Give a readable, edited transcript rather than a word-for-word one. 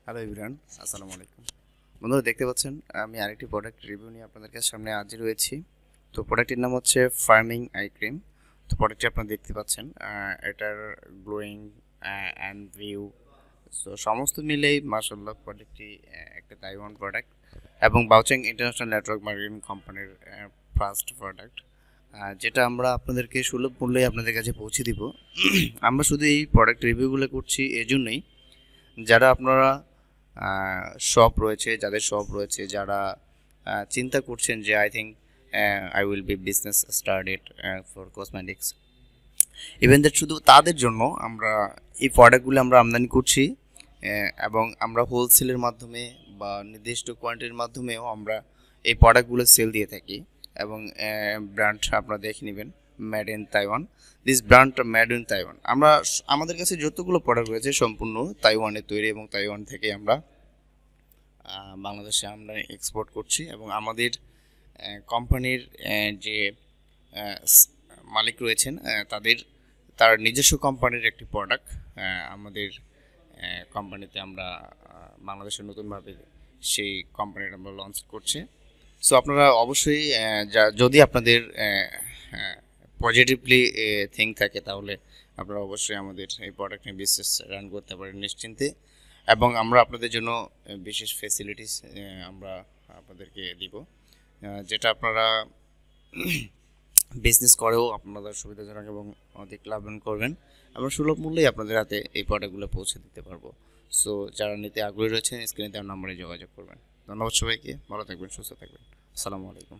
Hello everyone, আসসালামু আলাইকুম। বন্ধুরা দেখতে পাচ্ছেন আমি আরেকটি প্রোডাক্ট রিভিউ নিয়ে আপনাদের সামনে হাজির হয়েছি। তো প্রোডাক্টটির নাম হচ্ছে ফার্মিং আই ক্রিম। তো প্রোডাক্টটি আপনারা দেখতে পাচ্ছেন, এটার গ্লোয়িং অ্যান্ড ভিউ, সো সমস্ত মিলেই মাশাআল্লাহ প্রোডাক্টটি একটা তাইওয়ান প্রোডাক্ট এবং বাওচেং ইন্টারন্যাশনাল নেটওয়ার্ক মার্কেটিং কোম্পানির ফার্স্ট প্রোডাক্ট, যেটা আমরা আপনাদেরকে সুলভ মূল্যে আপনাদের কাছে পৌঁছে দিব। আমরা শুধু এই প্রোডাক্ট রিভিউগুলো করছি এজন্যই, যারা আপনারা শপ রয়েছে, যাদের শপ রয়েছে, যারা চিন্তা করছেন যে I think I will be business started for cosmetics, even that শুধু তাদের জন্য আমরা এই প্রোডাক্টগুলো আমরা আমদানি করছি এবং আমরা হোলসেলের মাধ্যমে বা নির্দিষ্ট কোয়ান্টিটির মাধ্যমেও আমরা এই প্রোডাক্টগুলো সেল দিয়ে থাকি। এবং ব্র্যান্ড আপনারা দেখে নেবেন, made in Taiwan. This brand made in Taiwan. আমরা আমাদের কাছে যতগুলো প্রোডাক্ট রয়েছে সম্পূর্ণ তাইওয়ানে তৈরি এবং তাইওয়ান থেকে আমরা বাংলাদেশে আমরা এক্সপোর্ট করছি। এবং আমাদের কোম্পানির যে মালিক রয়েছেন তার নিজস্ব কোম্পানির একটি প্রোডাক্ট আমাদের কোম্পানিতে আমরা বাংলাদেশে নতুনভাবে সেই কোম্পানিটা আমরা লঞ্চ করছি। সো আপনারা অবশ্যই যদি আপনাদের পজিটিভলি থিঙ্ক থাকে, তাহলে আপনারা অবশ্যই আমাদের এই প্রোডাক্ট নিয়ে বিজনেস রান করতে পারেন নিশ্চিন্তে। এবং আমরা আপনাদের জন্য বিশেষ ফেসিলিটিস আমরা আপনাদেরকে দিব, যেটা আপনারা বিজনেস করেও আপনাদের সুবিধাজনক এবং অধিক লাভবান করবেন এবং সুলভ মূল্যেই আপনাদের হাতে এই প্রোডাক্টগুলো পৌঁছে দিতে পারবো। সো যারা নিতে আগ্রহী রয়েছেন স্ক্রিনে দেওয়ার নম্বরে যোগাযোগ করবেন। ধন্যবাদ সবাইকে, ভালো থাকবেন, সুস্থ থাকবেন। আসসালামু আলাইকুম।